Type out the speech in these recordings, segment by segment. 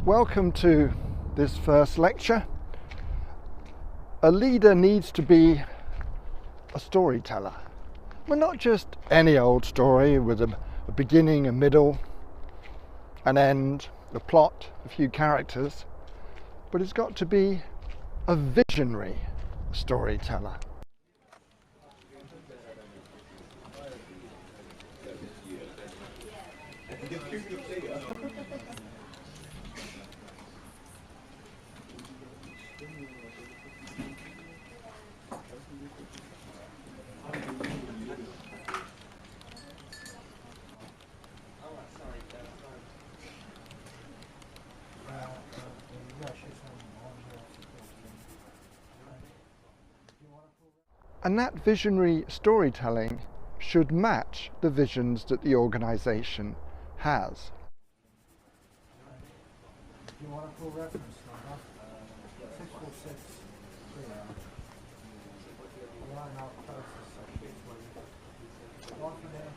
Welcome to this first lecture. A leader needs to be a storyteller. Well, not just any old story with a beginning, a middle, an end, a plot, a few characters, but it's got to be a visionary storyteller. And that visionary storytelling should match the visions that the organization has. Do you want a full reference number? 646. Line up closest, please. One for there.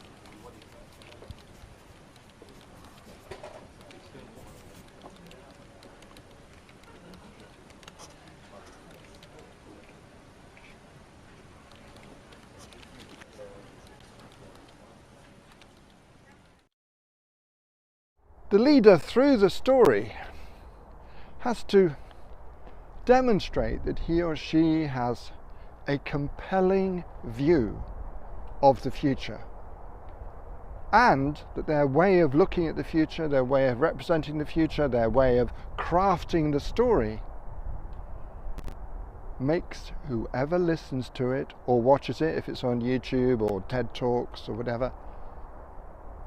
The leader, through the story, has to demonstrate that he or she has a compelling view of the future, and that their way of looking at the future, their way of representing the future, their way of crafting the story makes whoever listens to it or watches it, if it's on YouTube or TED Talks or whatever,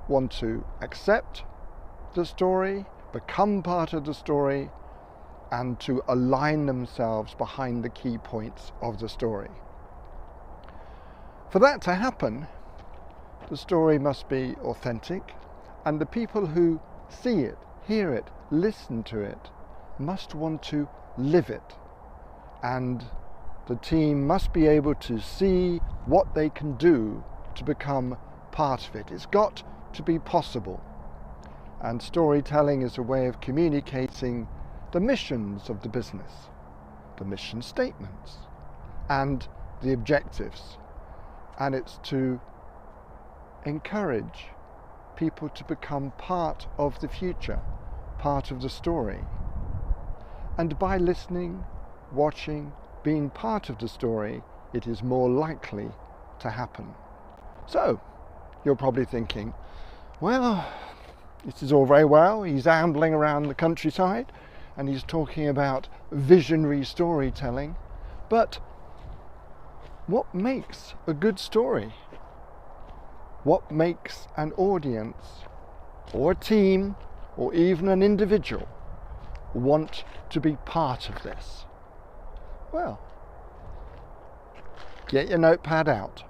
want to accept the story, become part of the story, and to align themselves behind the key points of the story. For that to happen, the story must be authentic, and the people who see it, hear it, listen to it, must want to live it. And the team must be able to see what they can do to become part of it. It's got to be possible. And storytelling is a way of communicating the missions of the business, the mission statements, and the objectives. And it's to encourage people to become part of the future, part of the story. And by listening, watching, being part of the story, it is more likely to happen. So, you're probably thinking, well, this is all very well. He's ambling around the countryside and he's talking about visionary storytelling. But what makes a good story? What makes an audience or a team or even an individual want to be part of this? Well, get your notepad out.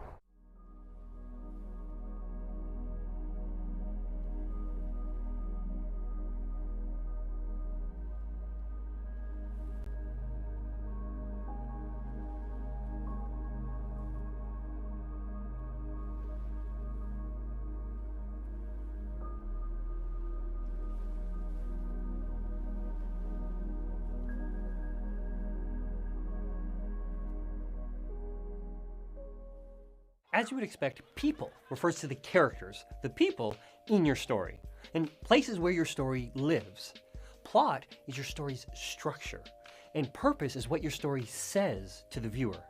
As you would expect, people refers to the characters, the people in your story, and places where your story lives. Plot is your story's structure, and purpose is what your story says to the viewer.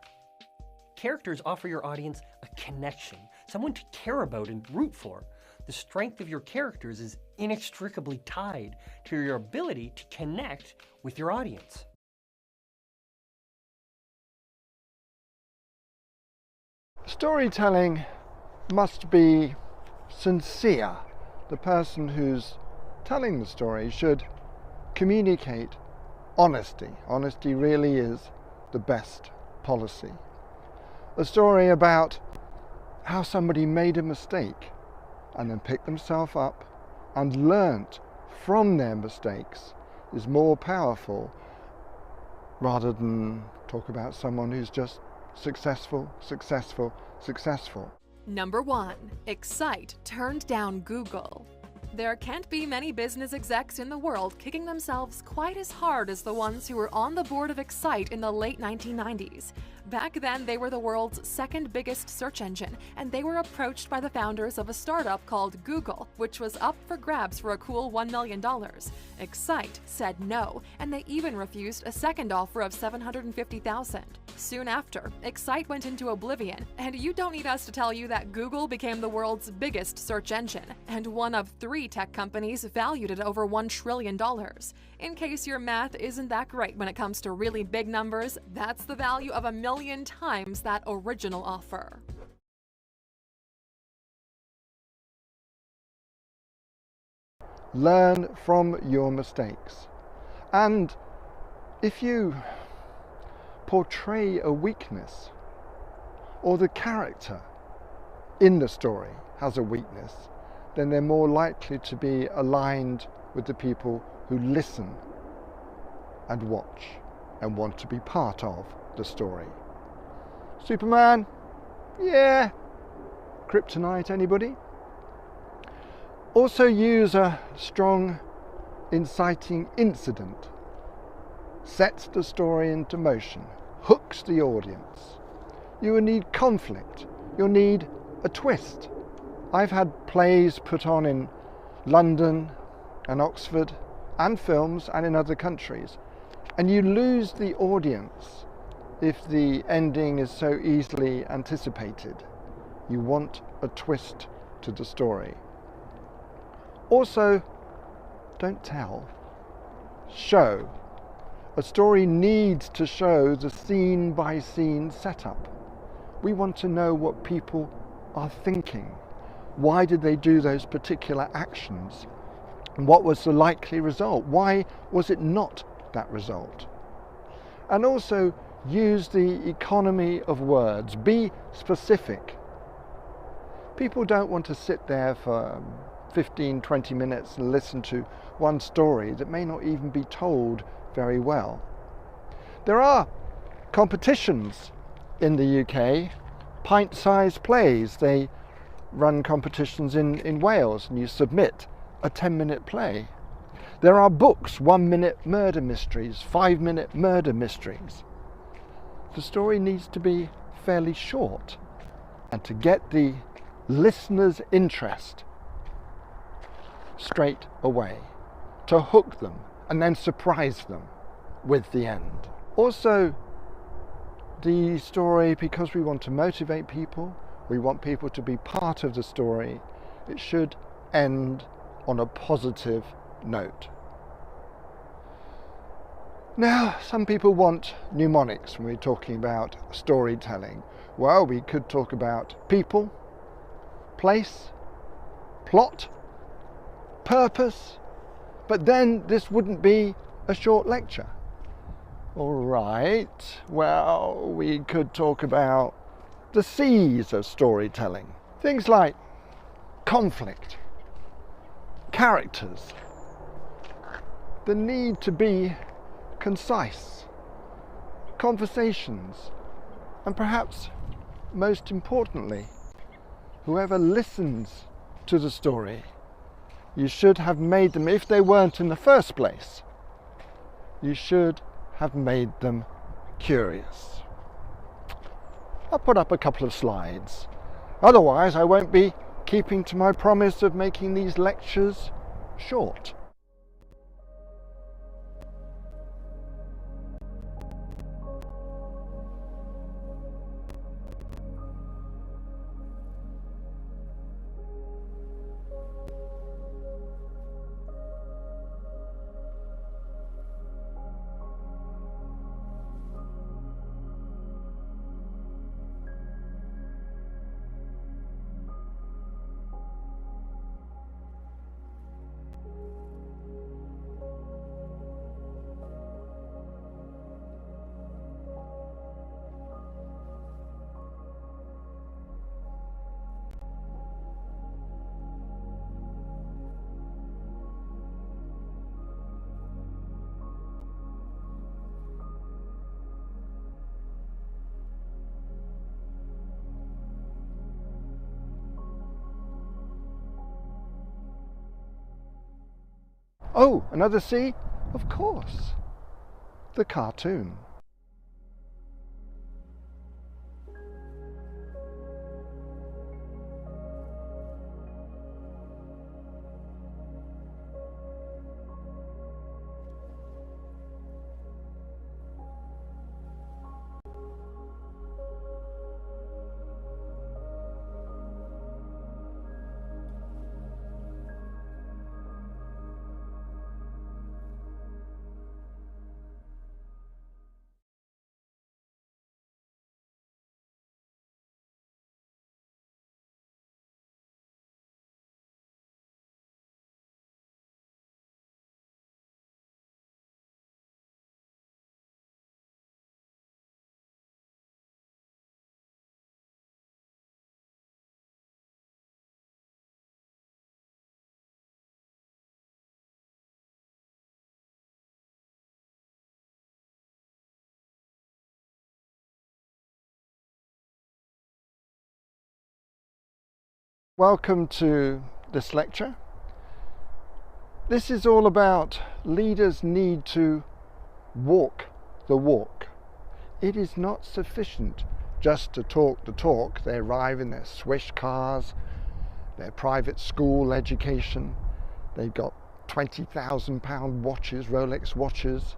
Characters offer your audience a connection, someone to care about and root for. The strength of your characters is inextricably tied to your ability to connect with your audience. Storytelling must be sincere. The person who's telling the story should communicate honesty. Honesty really is the best policy. A story about how somebody made a mistake and then picked themselves up and learnt from their mistakes is more powerful rather than talk about someone who's just successful. Number 1, Excite turned down Google. There can't be many business execs in the world kicking themselves quite as hard as the ones who were on the board of Excite in the late 1990s. Back then, they were the world's second biggest search engine, and they were approached by the founders of a startup called Google, which was up for grabs for a cool $1 million. Excite said no, and they even refused a second offer of $750,000. Soon after, Excite went into oblivion, and you don't need us to tell you that Google became the world's biggest search engine, and one of 3 tech companies valued at over $1 trillion. In case your math isn't that great when it comes to really big numbers, that's the value of 1 million times that original offer. Learn from your mistakes. And if you portray a weakness, or the character in the story has a weakness, then they're more likely to be aligned with the people who listen and watch and want to be part of the story. Superman? Yeah. Kryptonite, anybody? Also use a strong, inciting incident. Sets the story into motion, hooks the audience. You will need conflict. You'll need a twist. I've had plays put on in London and Oxford and films and in other countries, and you lose the audience if the ending is so easily anticipated. You want a twist to the story. Also, don't tell, show. A story needs to show the scene by scene setup. We want to know what people are thinking. Why did they do those particular actions? And what was the likely result? Why was it not that result? And also use the economy of words. Be specific. People don't want to sit there for 15, 20 minutes and listen to one story that may not even be told very well. There are competitions in the UK, pint-sized plays. They run competitions in Wales, and you submit a 10-minute play. There are books, 1-minute murder mysteries, 5-minute murder mysteries. The story needs to be fairly short, and to get the listener's interest straight away, to hook them and then surprise them with the end. Also, the story, because we want to motivate people, we want people to be part of the story, it should end on a positive note. Now, some people want mnemonics when we're talking about storytelling. Well, we could talk about people, place, plot, purpose, but then this wouldn't be a short lecture. All right, well, we could talk about the C's of storytelling. Things like conflict, characters, the need to be concise, conversations, and perhaps most importantly, whoever listens to the story, you should have made them, if they weren't in the first place, you should have made them curious. I'll put up a couple of slides. Otherwise, I won't be keeping to my promise of making these lectures short. Oh, another C? Of course, the cartoon. Welcome to this lecture. This is all about leaders need to walk the walk. It is not sufficient just to talk the talk. They arrive in their swish cars, their private school education, they've got £20,000 watches, Rolex watches,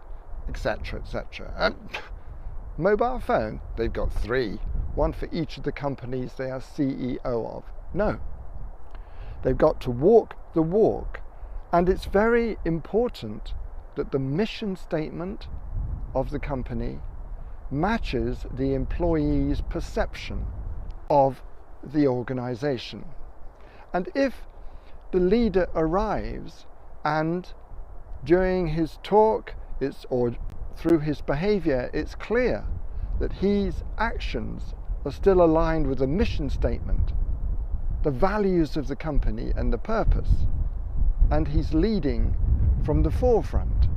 etc., etc. Mobile phone, they've got 3, one for each of the companies they are CEO of. No. They've got to walk the walk, and it's very important that the mission statement of the company matches the employee's perception of the organization. And if the leader arrives and during his talk or through his behavior it's clear that his actions are still aligned with the mission statement, the values of the company and the purpose, and he's leading from the forefront.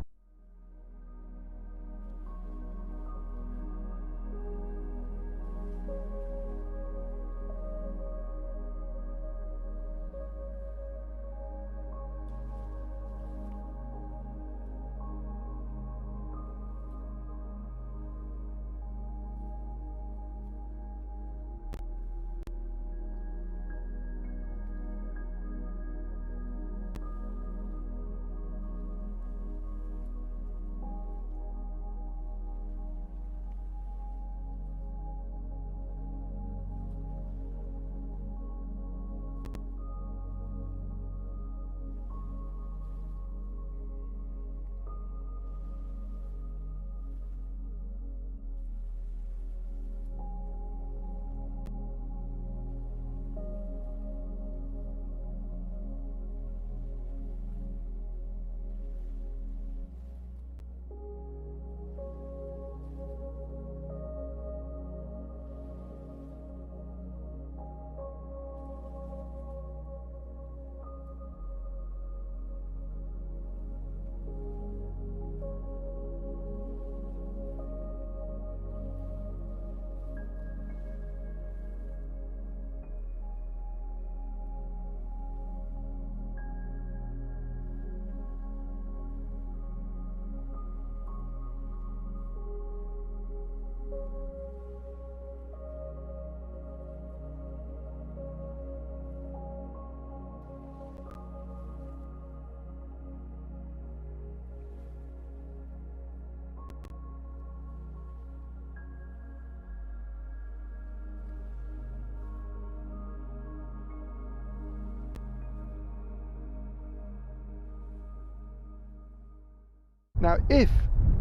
Now, if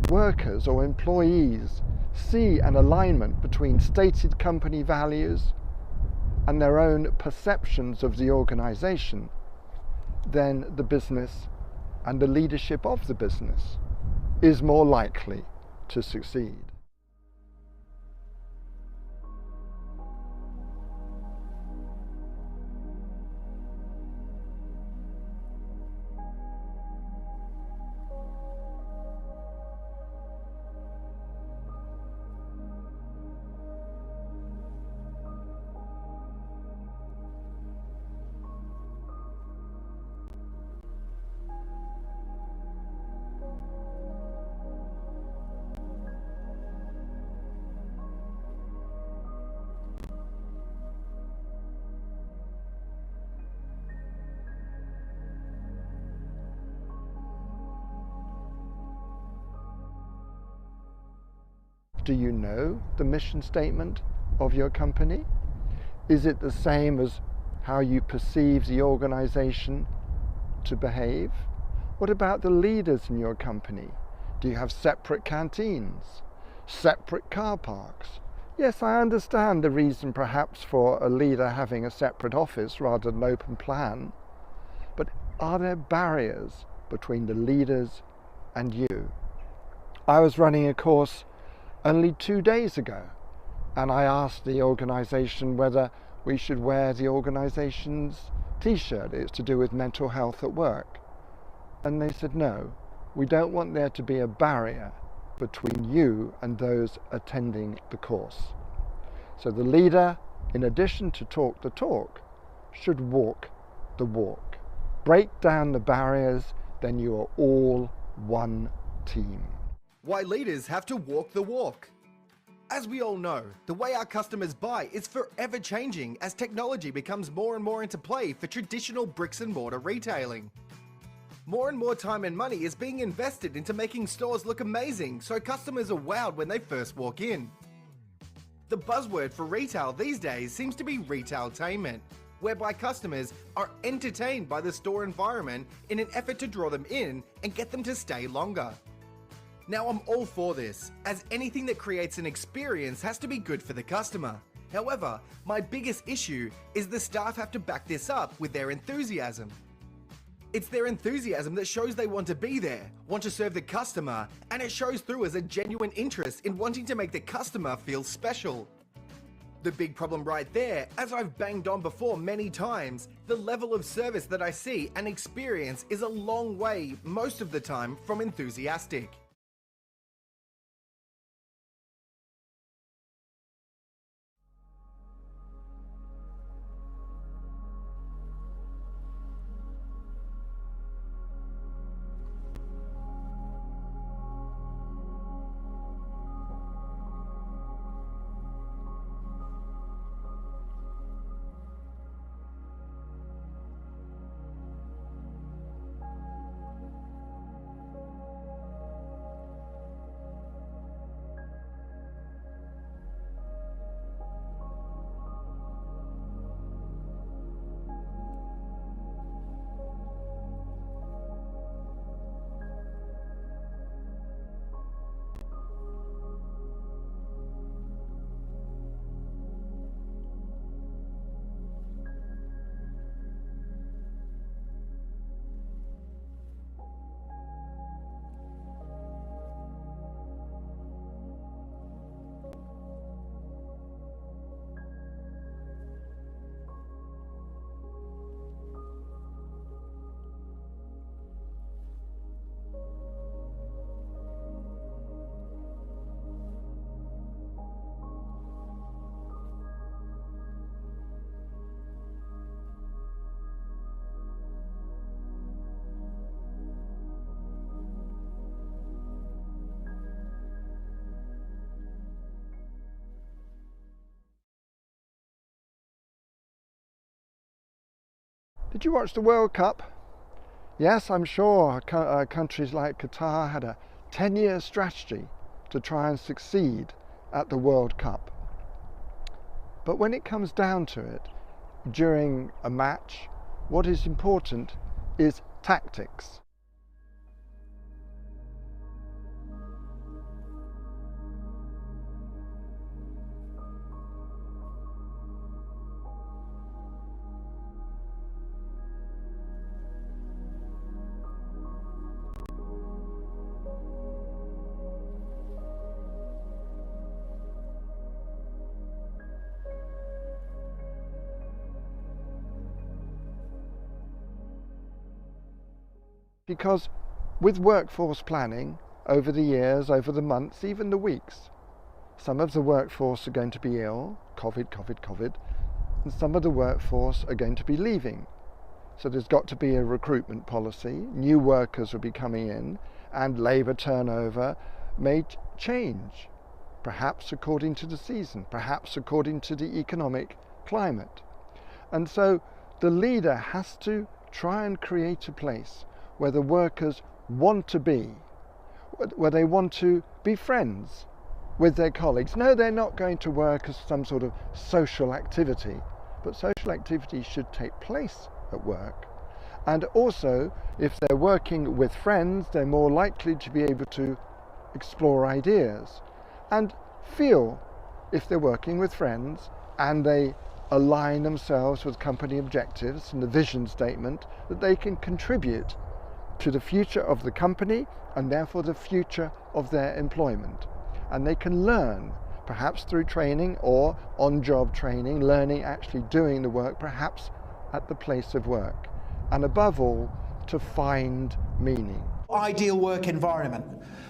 workers or employees see an alignment between stated company values and their own perceptions of the organization, then the business and the leadership of the business is more likely to succeed. Do you know the mission statement of your company? Is it the same as how you perceive the organization to behave? What about the leaders in your company? Do you have separate canteens? Separate car parks? Yes, I understand the reason perhaps for a leader having a separate office rather than an open plan, but are there barriers between the leaders and you? I was running a course only 2 days ago, and I asked the organization whether we should wear the organization's t-shirt. It's to do with mental health at work. And they said, no, we don't want there to be a barrier between you and those attending the course. So the leader, in addition to talk the talk, should walk the walk. Break down the barriers, then you are all one team. Why leaders have to walk the walk. As we all know, the way our customers buy is forever changing as technology becomes more and more into play for traditional bricks and mortar retailing. More and more time and money is being invested into making stores look amazing so customers are wowed when they first walk in. The buzzword for retail these days seems to be retailtainment, whereby customers are entertained by the store environment in an effort to draw them in and get them to stay longer. Now I'm all for this, as anything that creates an experience has to be good for the customer. However, my biggest issue is the staff have to back this up with their enthusiasm. It's their enthusiasm that shows they want to be there, want to serve the customer, and it shows through as a genuine interest in wanting to make the customer feel special. The big problem right there, as I've banged on before many times, the level of service that I see and experience is a long way, most of the time, from enthusiastic. Did you watch the World Cup? Yes, I'm sure countries like Qatar had a 10-year strategy to try and succeed at the World Cup. But when it comes down to it, during a match, what is important is tactics. Because with workforce planning, over the years, over the months, even the weeks, some of the workforce are going to be ill, COVID, and some of the workforce are going to be leaving. So there's got to be a recruitment policy, new workers will be coming in, and labour turnover may change, perhaps according to the season, perhaps according to the economic climate. And so the leader has to try and create a place where the workers want to be, where they want to be friends, with their colleagues. No, they're not going to work as some sort of social activity, but social activity should take place at work. And also, if they're working with friends, they're more likely to be able to explore ideas and feel, if they're working with friends and they align themselves with company objectives and the vision statement, that they can contribute to the future of the company and therefore the future of their employment. And they can learn, perhaps through training or on-job training, learning actually doing the work, perhaps at the place of work. And above all, to find meaning. Ideal work environment.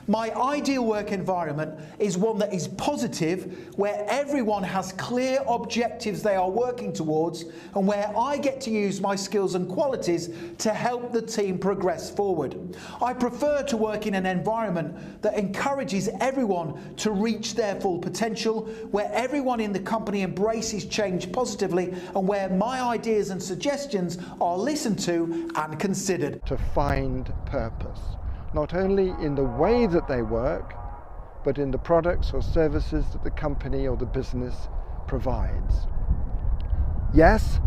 My ideal work environment is one that is positive, where everyone has clear objectives they are working towards, and where I get to use my skills and qualities to help the team progress forward. I prefer to work in an environment that encourages everyone to reach their full potential, where everyone in the company embraces change positively, and where my ideas and suggestions are listened to and considered. To find purpose, not only in the way that they work, but in the products or services that the company or the business provides. Yes,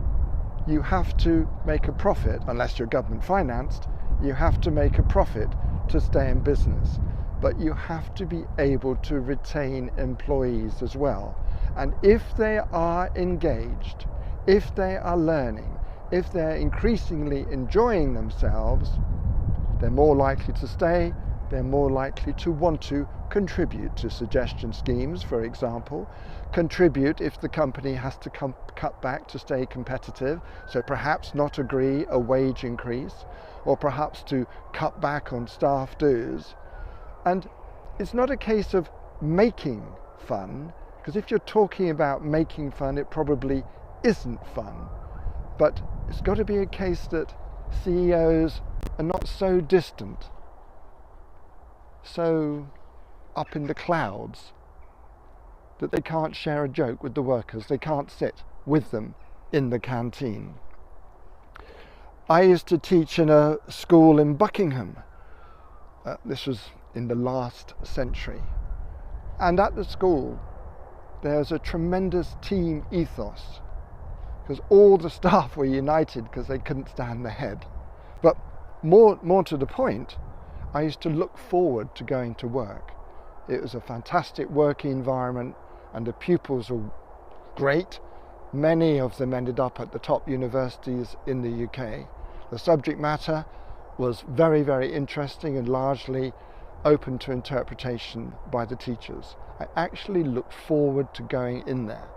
you have to make a profit, unless you're government financed, you have to make a profit to stay in business. But you have to be able to retain employees as well. And if they are engaged, if they are learning, if they're increasingly enjoying themselves, they're more likely to stay, they're more likely to want to contribute to suggestion schemes, for example, contribute if the company has to cut back to stay competitive, so perhaps not agree a wage increase, or perhaps to cut back on staff dues. And it's not a case of making fun, because if you're talking about making fun, it probably isn't fun. But it's got to be a case that CEOs are not so distant, so up in the clouds, that they can't share a joke with the workers, they can't sit with them in the canteen. I used to teach in a school in Buckingham. This was in the last century. And at the school, there's a tremendous team ethos, because all the staff were united because they couldn't stand the head. But more to the point, I used to look forward to going to work. It was a fantastic working environment and the pupils were great. Many of them ended up at the top universities in the UK. The subject matter was very, very interesting and largely open to interpretation by the teachers. I actually looked forward to going in there.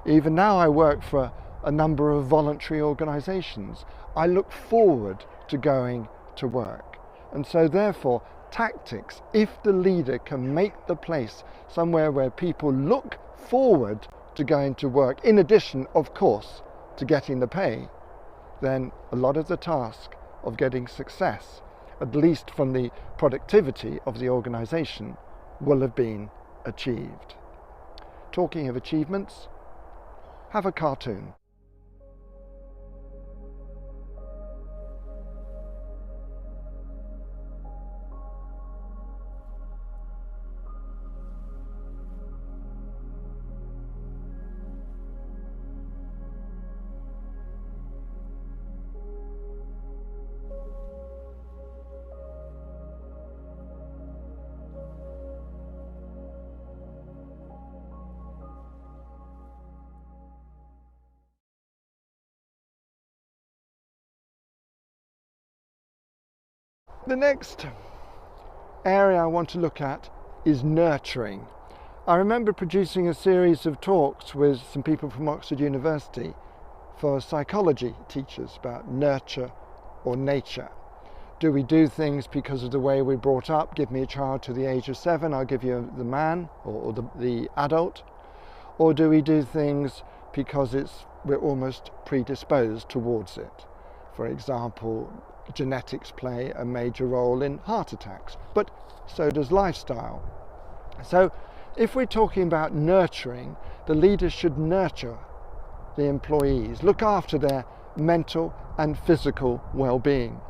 Even now I work for a number of voluntary organisations. I look forward to going to work. And so therefore, tactics, if the leader can make the place somewhere where people look forward to going to work, in addition, of course, to getting the pay, then a lot of the task of getting success, at least from the productivity of the organisation, will have been achieved. Talking of achievements, have a cartoon. The next area I want to look at is nurturing. I remember producing a series of talks with some people from Oxford University for psychology teachers about nurture or nature. Do we do things because of the way we're brought up? Give me a child to the age of 7, I'll give you the man or the adult. Or do we do things because we're almost predisposed towards it? For example, genetics play a major role in heart attacks, but so does lifestyle. So if we're talking about nurturing, the leaders should nurture the employees, look after their mental and physical well-being.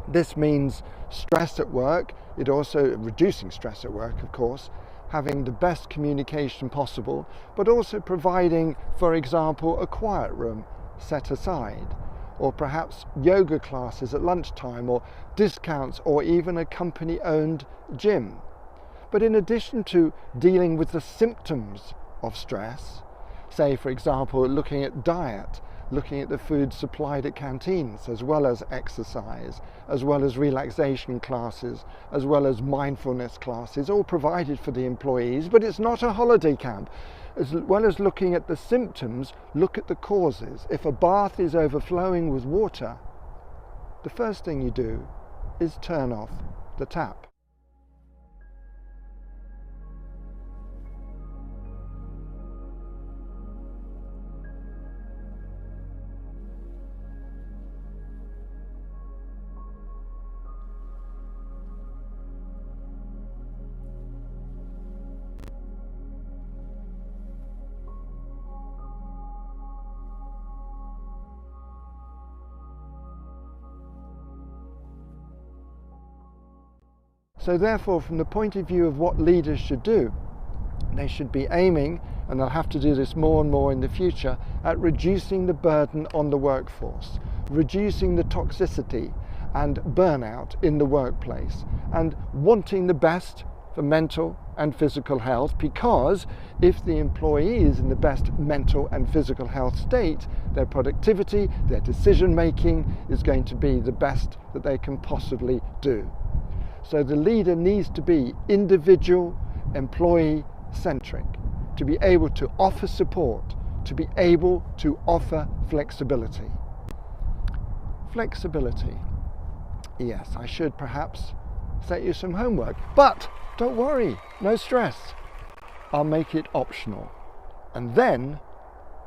This means stress at work, it also reducing stress at work, of course, having the best communication possible, but also providing, for example, a quiet room set aside, or perhaps yoga classes at lunchtime, or discounts, or even a company-owned gym. But in addition to dealing with the symptoms of stress, say for example looking at diet, looking at the food supplied at canteens, as well as exercise, as well as relaxation classes, as well as mindfulness classes, all provided for the employees, but it's not a holiday camp. As well as looking at the symptoms, look at the causes. If a bath is overflowing with water, the first thing you do is turn off the tap. So therefore, from the point of view of what leaders should do, they should be aiming, and they'll have to do this more and more in the future, at reducing the burden on the workforce, reducing the toxicity and burnout in the workplace, and wanting the best for mental and physical health, because if the employee is in the best mental and physical health state, their productivity, their decision making is going to be the best that they can possibly do. So the leader needs to be individual, employee-centric, to be able to offer support, to be able to offer flexibility. Flexibility. Yes, I should perhaps set you some homework, but don't worry, no stress. I'll make it optional. And then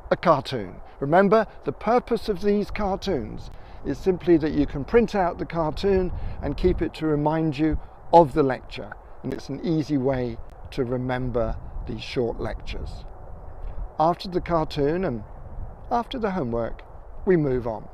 a cartoon. Remember, the purpose of these cartoons is simply that you can print out the cartoon and keep it to remind you of the lecture. And it's an easy way to remember these short lectures. After the cartoon and after the homework, we move on.